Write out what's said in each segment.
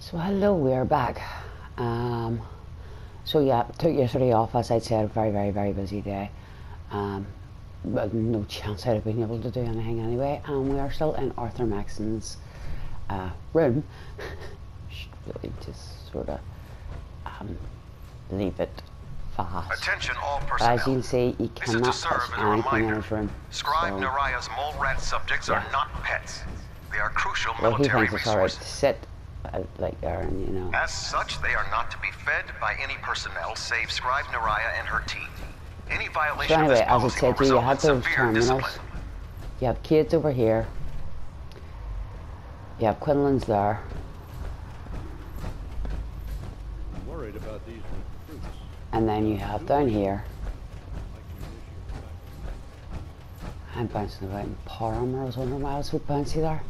So hello, we're back. So yeah, took yesterday off, as I said, very busy day. But no chance I'd have been able to do anything anyway. And we are still in Arthur Maxon's room. Should really just sort of leave it fast. Attention all personnel. But as you can see, you cannot touch anything in his room. Scribe so, Naraya's mole rat subjects are not pets. They are crucial well, military he thinks it's alright resources. to sit like there, and you know. As such, they are not to be fed by any personnel save Scribe Naraya and her team. Any violation So anyway, of as this I policy said will to you, you result in have those severe terminals. discipline. You have kids over here. You have Quinlan's there. I'm worried about these recruits. And then you have down here. I'm bouncing about in power armor. I was wondering why I was so bouncy there.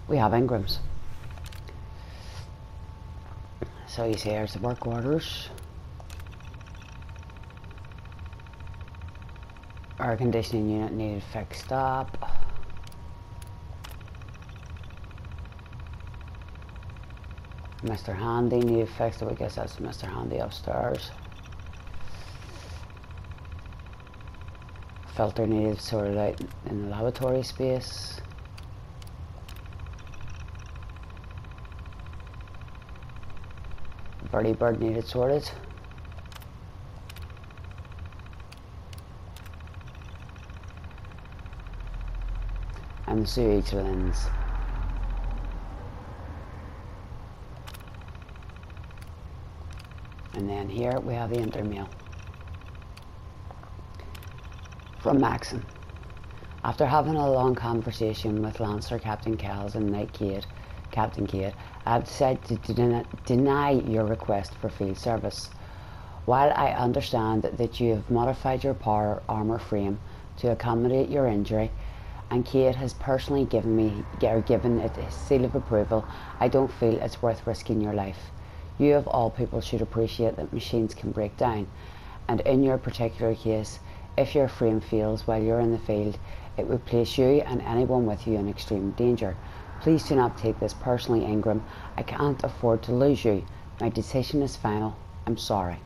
We have Ingrams. So you see here's the work orders. Air conditioning unit needed fixed up. Mr. Handy needed fixed up. I guess that's Mr. Handy upstairs. Filter needed sorted out in the laboratory space. Birdie bird needed sorted. And the sewage lens. And then here we have the intermail from Maxon. After having a long conversation with Lancer, Captain Kells and Knight Cade, Captain Cade, I have decided to deny your request for field service. While I understand that you have modified your power armor frame to accommodate your injury, and Cade has personally given it his seal of approval, I don't feel it's worth risking your life. You of all people should appreciate that machines can break down, and in your particular case, if your frame fails while you're in the field, it would place you and anyone with you in extreme danger. Please do not take this personally, Ingram. I can't afford to lose you. My decision is final. I'm sorry.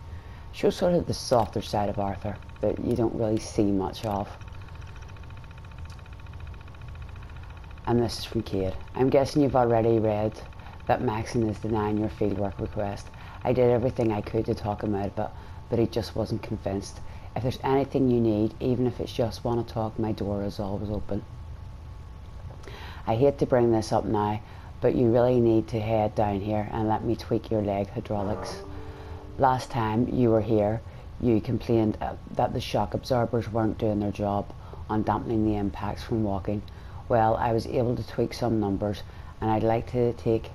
Shows sort of the softer side of Arthur that you don't really see much of. And this is from Cade. I'm guessing you've already read that Maxon is denying your fieldwork request. I did everything I could to talk him out of it, but he just wasn't convinced. If there's anything you need, even if it's just want to talk, my door is always open. I hate to bring this up now, but you really need to head down here and let me tweak your leg hydraulics. Last time you were here, you complained that the shock absorbers weren't doing their job on dampening the impacts from walking. Well, I was able to tweak some numbers, and I'd like to take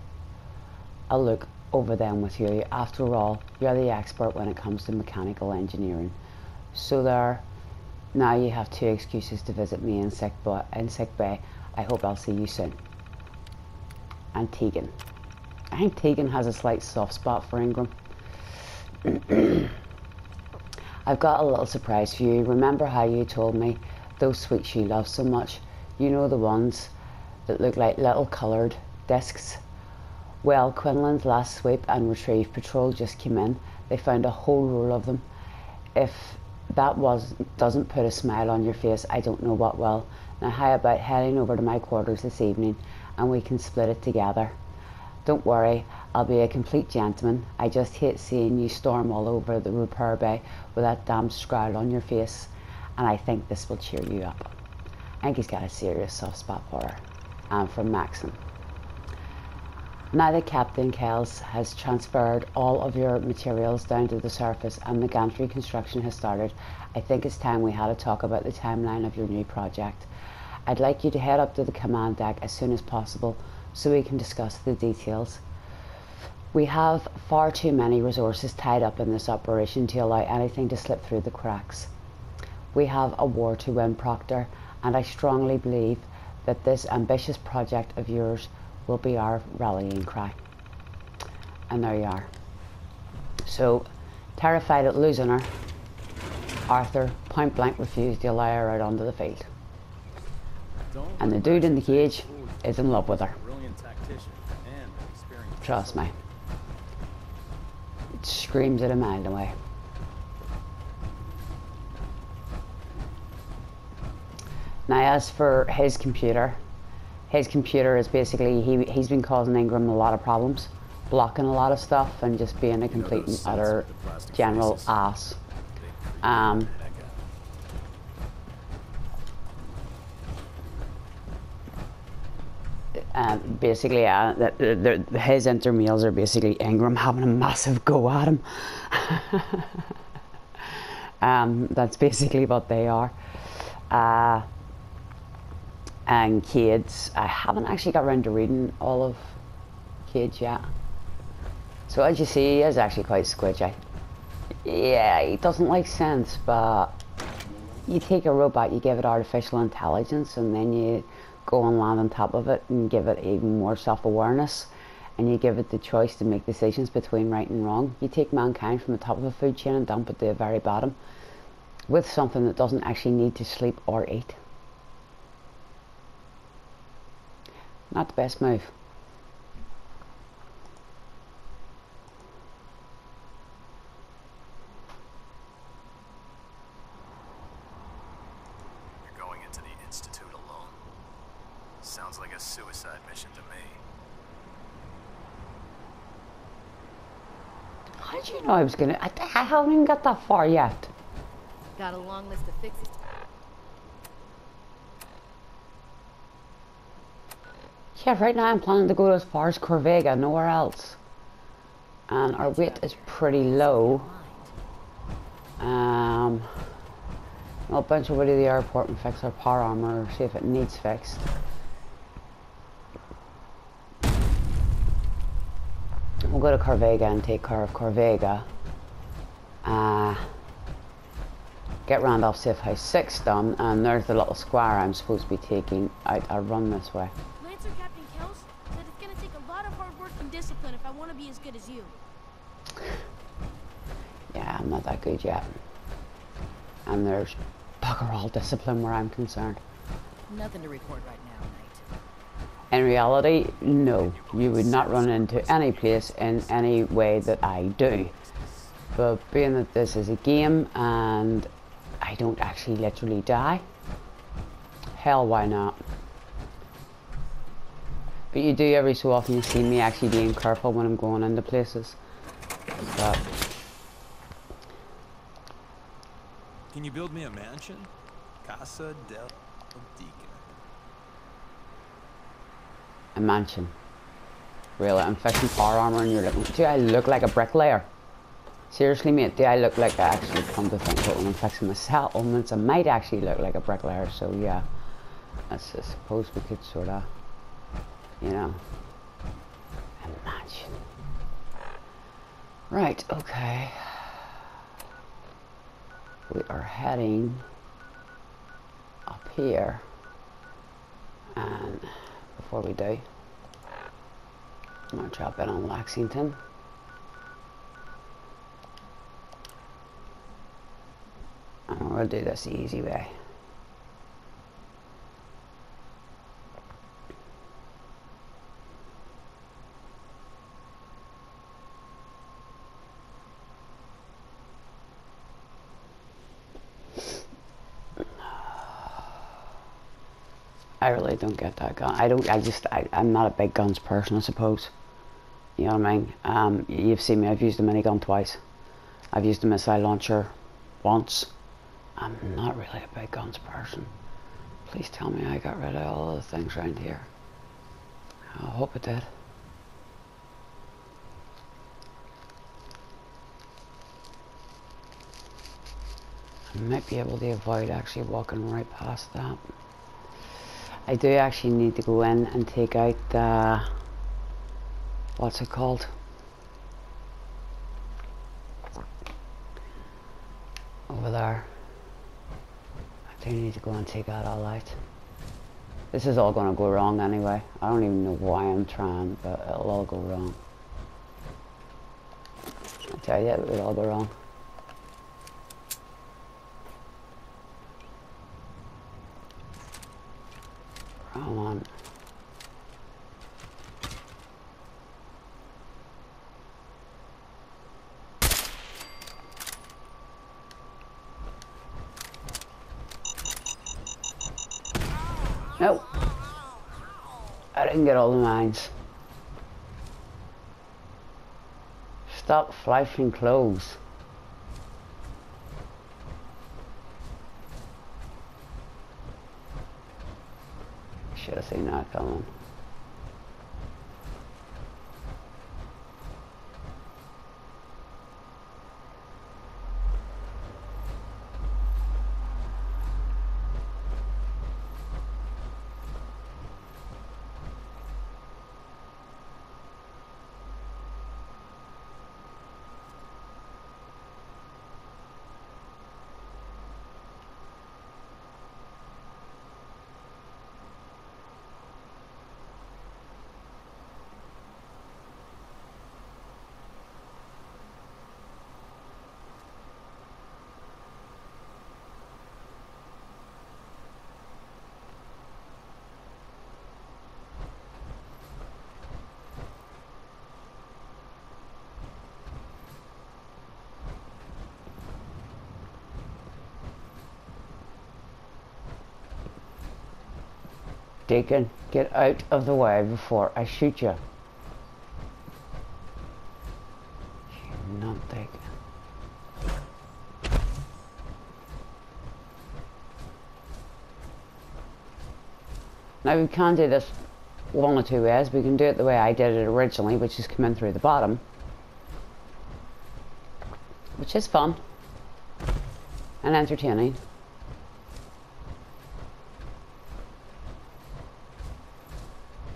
a look over them with you. After all, you're the expert when it comes to mechanical engineering. So there, now you have 2 excuses to visit me in sick bay. I hope I'll see you soon. And Tegan. I think Tegan has a slight soft spot for Ingram. I've got a little surprise for you. Remember how you told me those sweets you love so much? You know, the ones that look like little coloured discs? Well, Quinlan's last sweep and retrieve patrol just came in. They found a whole roll of them. If that doesn't put a smile on your face, I don't know what will. Now how about heading over to my quarters this evening and we can split it together? Don't worry, I'll be a complete gentleman. I just hate seeing you storm all over the repair bay with that damn scowl on your face, and I think this will cheer you up. I think he's got a serious soft spot for her. And from Maxon. Now that Captain Kells has transferred all of your materials down to the surface and the gantry construction has started, I think it's time we had a talk about the timeline of your new project. I'd like you to head up to the command deck as soon as possible so we can discuss the details. We have far too many resources tied up in this operation to allow anything to slip through the cracks. We have a war to win, Proctor, and I strongly believe that this ambitious project of yours will be our rallying cry. And there you are. So, terrified at losing her, Arthur point blank refused to allow her out onto the field. And the dude in the cage is in love with her. Brilliant tactician and experienced Trust me. It screams it a mile away. Now as for his computer is basically, he's been causing Ingram a lot of problems, blocking a lot of stuff and just being a complete and utter general ass. Basically, his intramurals are basically Ingram having a massive go at him. That's basically what they are. And Cade's, I haven't actually got around to reading all of Cade's yet. So as you see, he is actually quite squidgy. Yeah, he doesn't like sense, but you take a robot, you give it artificial intelligence, and then you go and land on top of it and give it even more self-awareness, and you give it the choice to make decisions between right and wrong. You take mankind from the top of the food chain and dump it to the very bottom with something that doesn't actually need to sleep or eat. Not the best move. You're going into the Institute alone. Sounds like a suicide mission to me. How did you know I was gonna... I haven't even got that far yet. Got a long list of fixes. Yeah, right now I'm planning to go as far as Corvega, nowhere else. And our weight is pretty low. I'll bunch over to the airport and fix our power armor, or see if it needs fixed. We'll go to Corvega and take care of Corvega. Get Randolph Safe House 6 done, and there's the little square I'm supposed to be taking out. I'll run this way. Lancer Captain Kells said it's gonna take a lot of hard work and discipline if I want to be as good as you. Yeah, I'm not that good yet. And there's bugger all discipline where I'm concerned. Nothing to report right now, Knight. In reality, no. You would not run into any place in any way that I do. But being that this is a game and I don't actually literally die, hell, why not? But you do every so often, you see me actually being careful when I'm going into places. But can you build me a mansion? Casa del Dica. a mansion. Really, I'm fixing power armor and you're looking, do I look like a bricklayer? Seriously, mate, do I look like, I actually come to think of it, when I'm fixing my settlements, I might actually look like a bricklayer, so yeah. I suppose we could sort of, you know, imagine. Right, okay. We are heading up here, and before we do, I'm going to drop in on Lexington. And we're going to do this the easy way. I really don't get that gun. I'm not a big guns person, I suppose. You know what I mean? You've seen me, I've used a minigun twice. I've used a missile launcher once. I'm not really a big guns person. Please tell me I got rid of all the things around here. I hope it did. I might be able to avoid actually walking right past that. I do actually need to go in and take out what's it called? Over there. I do need to go and take that all out. This is all going to go wrong anyway. I don't even know why I'm trying, but it'll all go wrong. I tell you, it'll all go wrong. Come on. can get all the mines. Stop flashing clothes. Should have seen that coming. Deacon, get out of the way before I shoot you. You numpty. Now we can do this one or two ways. We can do it the way I did it originally, which is come in through the bottom, which is fun and entertaining.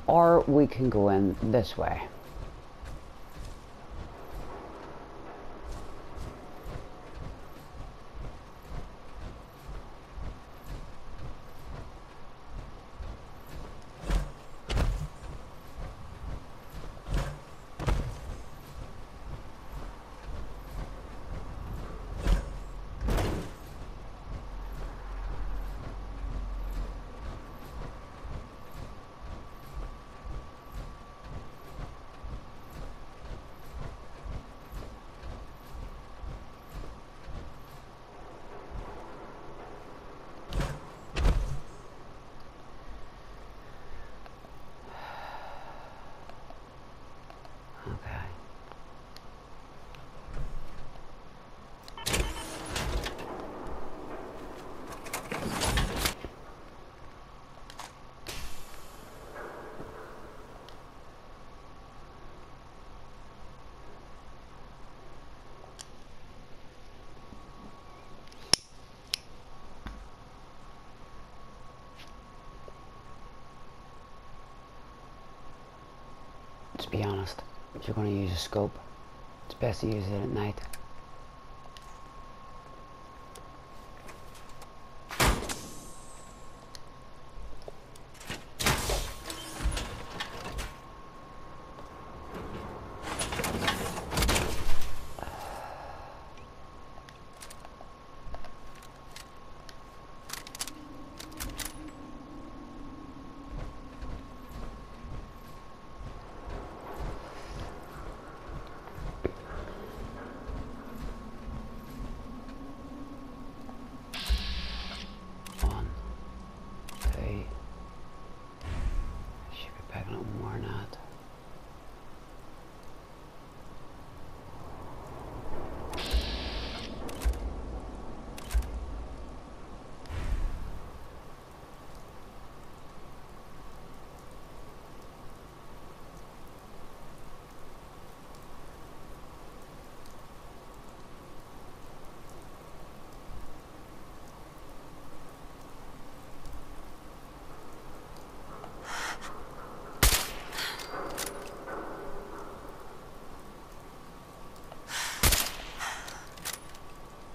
Or we can go in this way. To be honest, if you're going to use a scope, it's best to use it at night.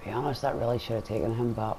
To be honest, that really should have taken him back.